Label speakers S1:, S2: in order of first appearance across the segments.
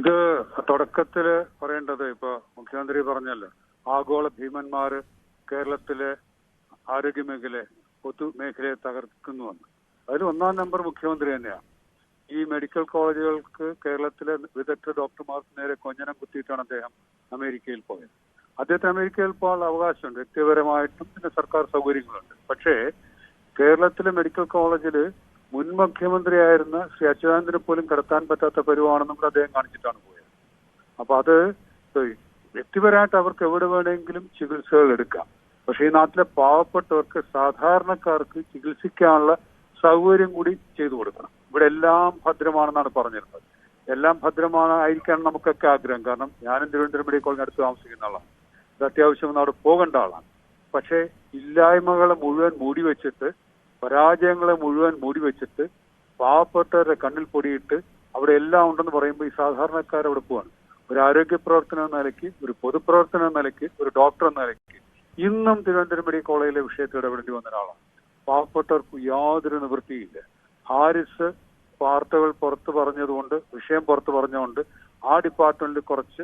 S1: ഇത് തുടക്കത്തില് പറയേണ്ടത് ഇപ്പൊ മുഖ്യമന്ത്രി പറഞ്ഞല്ലോ, ആഗോള ഭീമന്മാര് കേരളത്തിലെ ആരോഗ്യമേഖല പൊതുമേഖലയെ തകർക്കുന്നുവെന്ന്. അതിൽ ഒന്നാം നമ്പർ മുഖ്യമന്ത്രി തന്നെയാണ്. ഈ മെഡിക്കൽ കോളേജുകൾക്ക് കേരളത്തിലെ വിദഗ്ധ ഡോക്ടർമാർക്ക് നേരെ കൊഞ്ഞനം കുത്തിയിട്ടാണ് അദ്ദേഹം അമേരിക്കയിൽ പോയത്. അദ്ദേഹത്തിന് അമേരിക്കയിൽ പോകാനുള്ള അവകാശമുണ്ട്, വ്യക്തിപരമായിട്ടും പിന്നെ സർക്കാർ സൗകര്യങ്ങളുണ്ട്. പക്ഷേ കേരളത്തിലെ മെഡിക്കൽ കോളേജിൽ മുൻ മുഖ്യമന്ത്രിയായിരുന്ന ശ്രീ അച്യുതാനന്ദന് പോലും കടത്താൻ പറ്റാത്ത പരുവാണെന്നും അദ്ദേഹം കാണിച്ചിട്ടാണ് പോയത്. അപ്പൊ അത് വ്യക്തിപരമായിട്ട് അവർക്ക് എവിടെ വേണമെങ്കിലും ചികിത്സകൾ എടുക്കാം. പക്ഷെ ഈ നാട്ടിലെ പാവപ്പെട്ടവർക്ക്, സാധാരണക്കാർക്ക് ചികിത്സിക്കാനുള്ള സൗകര്യം കൂടി ചെയ്തു കൊടുക്കണം. ഇവിടെ എല്ലാം ഭദ്രമാണെന്നാണ് പറഞ്ഞിരുന്നത്. എല്ലാം ഭദ്രമായിരിക്കാൻ നമുക്കൊക്കെ ആഗ്രഹം. കാരണം ഞാനും തിരുവനന്തപുരം മെഡിക്കൽ കോളേജിന് അടുത്ത് താമസിക്കുന്ന ആളാണ്. ഇത് അത്യാവശ്യം അവിടെ പോകേണ്ട ആളാണ്. പക്ഷെ ഇല്ലായ്മകളെ മുഴുവൻ മൂടിവെച്ചിട്ട്, പരാജയങ്ങളെ മുഴുവൻ മൂടിവെച്ചിട്ട്, പാവപ്പെട്ടവരുടെ കണ്ണിൽ പൊടിയിട്ട് അവിടെ എല്ലാം ഉണ്ടെന്ന് പറയുമ്പോൾ ഈ സാധാരണക്കാരവിടെ പോവാണ്. ഒരു ആരോഗ്യ പ്രവർത്തനം എന്ന നിലയ്ക്ക്, ഒരു പൊതുപ്രവർത്തനം എന്ന നിലയ്ക്ക്, ഒരു ഡോക്ടർ എന്ന നിലയ്ക്ക് ഇന്നും തിരുവനന്തപുരം മെഡിക്കൽ കോളേജിലെ വിഷയത്തിൽ ഇടപെടേണ്ടി വന്ന ഒരാളാണ്. പാവപ്പെട്ടവർക്ക് യാതൊരു നിവൃത്തിയില്ല. ഹാരിസ് വാർത്തകൾ പുറത്തു പറഞ്ഞതുകൊണ്ട്, വിഷയം പുറത്തു പറഞ്ഞുകൊണ്ട് ആ ഡിപ്പാർട്ട്മെന്റിൽ കുറച്ച്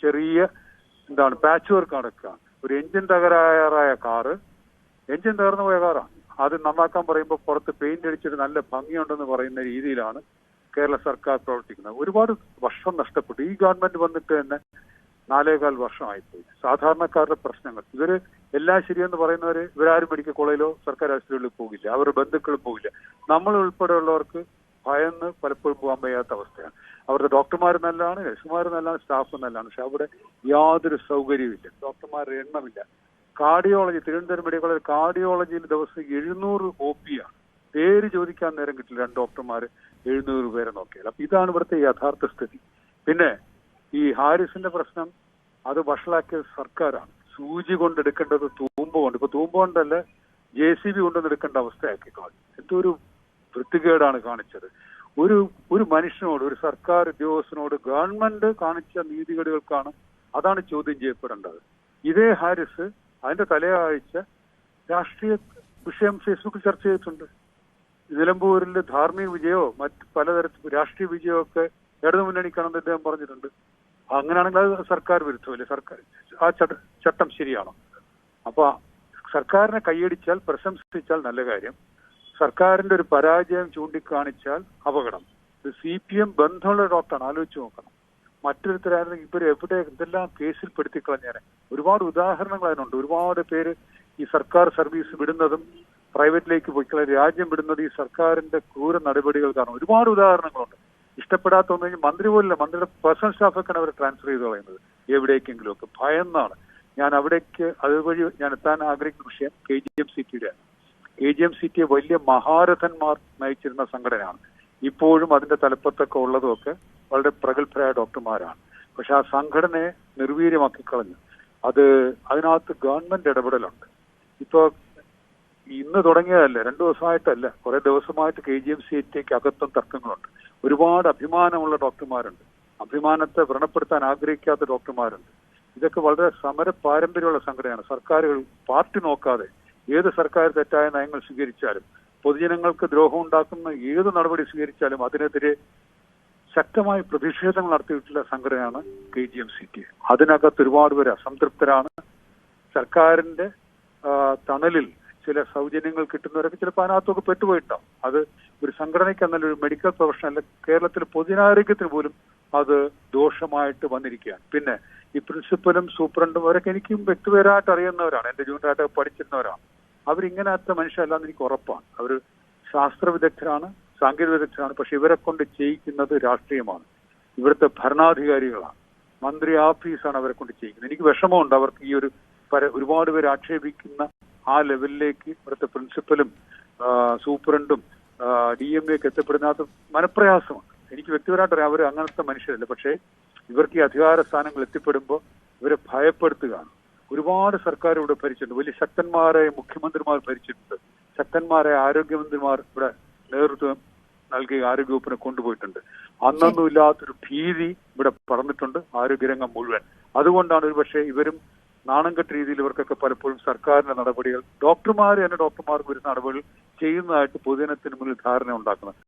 S1: ചെറിയ പാച്ച് വർക്ക് നടക്കുകയാണ്. ഒരു എഞ്ചിൻ തകരാറായ കാറ്, എഞ്ചിൻ തകർന്നു പോയ കാറാണ്, അത് നന്നാക്കാൻ പറയുമ്പോൾ പുറത്ത് പെയിന്റ് അടിച്ചിട്ട് നല്ല ഭംഗിയുണ്ടെന്ന് പറയുന്ന രീതിയിലാണ് കേരള സർക്കാർ പ്രവർത്തിക്കുന്നത്. ഒരുപാട് വർഷം നഷ്ടപ്പെട്ടു. ഈ ഗവൺമെന്റ് വന്നിട്ട് തന്നെ 4.25 വർഷമായിപ്പോയി. സാധാരണക്കാരുടെ പ്രശ്നങ്ങൾ, ഇവര് എല്ലാം ശരിയെന്ന് പറയുന്നവര് ഇവരാരും മെഡിക്കൽ കോളേജിലോ സർക്കാർ ആശുപത്രികളിൽ പോകില്ല, അവരുടെ ബന്ധുക്കളും പോകില്ല. നമ്മൾ ഉൾപ്പെടെയുള്ളവർക്ക് ഭയന്ന് പലപ്പോഴും പോകാൻ വയ്യാത്ത അവസ്ഥയാണ്. അവരുടെ ഡോക്ടർമാർ നല്ലതാണ്, നഴ്സുമാർ നല്ലതാണ്, സ്റ്റാഫ് നല്ലതാണ്. പക്ഷെ അവിടെ യാതൊരു സൗകര്യമില്ല, ഡോക്ടർമാരുടെ എണ്ണമില്ല. കാർഡിയോളജി, തിരുവനന്തപുരം മെഡിക്കൽ കോളേജ് കാർഡിയോളജിയിൽ ദിവസം 700 OP ആണ്. പേര് ചോദിക്കാൻ നേരം കിട്ടില്ല. 2 ഡോക്ടർമാർ 700 പേരെ നോക്കിയാൽ. അപ്പൊ ഇതാണ് ഇവിടുത്തെ യഥാർത്ഥ സ്ഥിതി. പിന്നെ ഈ ഹാരിസിന്റെ പ്രശ്നം, അത് വഷളാക്കിയത് സർക്കാരാണ്. സൂചി കൊണ്ടെടുക്കേണ്ടത് തൂമ്പ കൊണ്ട്, ഇപ്പൊ തൂമ്പ കൊണ്ടല്ല JCB കൊണ്ടൊന്നും എടുക്കേണ്ട അവസ്ഥയാക്കി കളഞ്ഞു. എന്തൊരു വൃത്തികേടാണ് കാണിച്ചത്. ഒരു മനുഷ്യനോട്, ഒരു സർക്കാർ ഉദ്യോഗസ്ഥനോട് ഗവൺമെന്റ് കാണിച്ച നീതികേടുകൾക്കാണ്, അതാണ് ചോദ്യം ചെയ്യപ്പെടേണ്ടത്. ഇതേ ഹാരിസ് അതിന്റെ തലയാഴ്ച രാഷ്ട്രീയ വിഷയം ഫേസ്ബുക്കിൽ ചർച്ച ചെയ്തിട്ടുണ്ട്. നിലമ്പൂരിൽ ധാർമ്മിക വിജയമോ മറ്റ് പലതരത്തിൽ രാഷ്ട്രീയ വിജയമോ ഒക്കെ ഇടതു മുന്നണിക്കാണെന്ന് അദ്ദേഹം പറഞ്ഞിട്ടുണ്ട്. അങ്ങനെയാണെങ്കിൽ അത് സർക്കാർ വിരുദ്ധമല്ലേ? സർക്കാർ ആ ചട്ടം ശരിയാണോ? അപ്പൊ സർക്കാരിനെ കൈയടിച്ചാൽ, പ്രശംസിച്ചാൽ നല്ല കാര്യം. സർക്കാരിന്റെ ഒരു പരാജയം ചൂണ്ടിക്കാണിച്ചാൽ അപകടം. ഇത് CPM ബന്ധമുള്ള ഡോക്ടറാണ്, ആലോചിച്ച് നോക്കണം. മറ്റൊരുത്തരായിരുന്നെങ്കിൽ ഇവർ എവിടെ എന്തെല്ലാം കേസിൽ പെടുത്തിക്കളഞ്ഞേനെ. ഒരുപാട് ഉദാഹരണങ്ങൾ അതിനുണ്ട്. ഒരുപാട് പേര് ഈ സർക്കാർ സർവീസ് വിടുന്നതും പ്രൈവറ്റിലേക്ക് പോയിക്കളെ രാജ്യം വിടുന്നത് ഈ സർക്കാരിന്റെ ക്രൂര നടപടികൾ കാരണം ഒരുപാട് ഉദാഹരണങ്ങളുണ്ട്. ഇഷ്ടപ്പെടാത്ത ഒന്നും മന്ത്രി പോലില്ല, മന്ത്രിയുടെ പേഴ്സണൽ സ്റ്റാഫൊക്കെയാണ് അവർ ട്രാൻസ്ഫർ ചെയ്ത് കളയുന്നത് എവിടേക്കെങ്കിലും ഒക്കെ. ഭയന്നാണ്. ഞാൻ അവിടേക്ക് അതുവഴി ഞാൻ എത്താൻ ആഗ്രഹിക്കുന്ന വിഷയം KGMCTയുടെ. KGMCT വലിയ മഹാരഥന്മാർ നയിച്ചിരുന്ന സംഘടനയാണ്. ഇപ്പോഴും അതിന്റെ തലപ്പത്തൊക്കെ ഉള്ളതൊക്കെ വളരെ പ്രഗത്ഭരായ ഡോക്ടർമാരാണ്. പക്ഷെ ആ സംഘടനയെ നിർവീര്യമാക്കി കളഞ്ഞു. അതിനകത്ത് ഗവൺമെന്റ് ഇടപെടലുണ്ട്. ഇപ്പൊ ഇന്ന് തുടങ്ങിയതല്ല, 2 ദിവസമായിട്ടല്ല, കുറെ ദിവസമായിട്ട് KGMCTക്ക് അകത്തും തർക്കങ്ങളുണ്ട്. ഒരുപാട് അഭിമാനമുള്ള ഡോക്ടർമാരുണ്ട്, അഭിമാനത്തെ വ്രണപ്പെടുത്താൻ ആഗ്രഹിക്കാത്ത ഡോക്ടർമാരുണ്ട്. ഇതൊക്കെ വളരെ സമര പാരമ്പര്യമുള്ള സംഘടനയാണ്. സർക്കാരുകൾ പാർട്ടി നോക്കാതെ ഏത് സർക്കാർ തെറ്റായ നയങ്ങൾ സ്വീകരിച്ചാലും, പൊതുജനങ്ങൾക്ക് ദ്രോഹം ഉണ്ടാക്കുന്ന ഏത് നടപടി സ്വീകരിച്ചാലും അതിനെതിരെ ശക്തമായ പ്രതിഷേധങ്ങൾ നടത്തിയിട്ടുള്ള സംഘടനയാണ് KGMCT. അതിനകത്ത് ഒരുപാട് പേര് അസംതൃപ്തരാണ്. സർക്കാരിന്റെ തണലിൽ ചില സൗജന്യങ്ങൾ കിട്ടുന്നവരൊക്കെ ചിലപ്പോൾ അതിനകത്തൊക്കെ പെട്ടുപോയിട്ടാവും. അത് ഒരു സംഘടനയ്ക്ക് എന്നല്ല, ഒരു മെഡിക്കൽ പ്രൊഫഷണൽ, കേരളത്തിലെ പൊതുജനാരോഗ്യത്തിന് പോലും അത് ദോഷമായിട്ട് വന്നിരിക്കുകയാണ്. പിന്നെ ഈ പ്രിൻസിപ്പലും സൂപ്രണ്ടും അവരൊക്കെ എനിക്കും വ്യക്തിപരമായിട്ട് അറിയുന്നവരാണ്, എന്റെ ജൂനിയറായിട്ട് പഠിച്ചിരുന്നവരാണ്. അവരിങ്ങനത്തെ മനുഷ്യരല്ലാന്ന് എനിക്ക് ഉറപ്പാണ്. അവർ ശാസ്ത്ര വിദഗ്ധരാണ്, സാങ്കേതിക വിദഗ്ധരാണ്. പക്ഷെ ഇവരെ കൊണ്ട് ചെയ്യിക്കുന്നത് രാഷ്ട്രീയമാണ്. ഇവിടുത്തെ ഭരണാധികാരികളാണ്, മന്ത്രി ആഫീസാണ് അവരെ കൊണ്ട് ചെയ്യിക്കുന്നത്. എനിക്ക് വിഷമമുണ്ട് അവർക്ക് ഈ ഒരുപാട് പേര് ആക്ഷേപിക്കുന്ന ആ ലെവലിലേക്ക് ഇവിടുത്തെ പ്രിൻസിപ്പലും സൂപ്രണ്ടും DMA ഒക്കെ എത്തപ്പെടുന്നത് മനപ്രയാസമാണ്. എനിക്ക് വ്യക്തിപരമായിട്ട് അറിയാം, അവർ അങ്ങനത്തെ മനുഷ്യരല്ല. പക്ഷേ ഇവർക്ക് ഈ അധികാര സ്ഥാനങ്ങൾ എത്തിപ്പെടുമ്പോൾ ഇവരെ ഭയപ്പെടുത്തുകയാണ്. ഒരുപാട് സർക്കാർ ഇവിടെ ഭരിച്ചിട്ടുണ്ട്, വലിയ ശക്തന്മാരായ മുഖ്യമന്ത്രിമാർ ഭരിച്ചിട്ടുണ്ട്, ശക്തന്മാരായ ആരോഗ്യമന്ത്രിമാർ ഇവിടെ നേതൃത്വം നൽകി ആരോഗ്യവകുപ്പിനെ കൊണ്ടുപോയിട്ടുണ്ട്. അന്നൊന്നും ഇല്ലാത്തൊരു ഭീതി ഇവിടെ പറന്നിട്ടുണ്ട് ആരോഗ്യരംഗം മുഴുവൻ. അതുകൊണ്ടാണ് ഒരുപക്ഷെ ഇവരും നാണം കെട്ട രീതിയിൽ ഇവർക്കൊക്കെ പലപ്പോഴും സർക്കാരിന്റെ നടപടികൾ, ഡോക്ടർമാർക്ക് വരുന്ന നടപടികൾ ചെയ്യുന്നതായിട്ട് പൊതുജനത്തിന് മുന്നിൽ ധാരണ ഉണ്ടാക്കുന്നത്.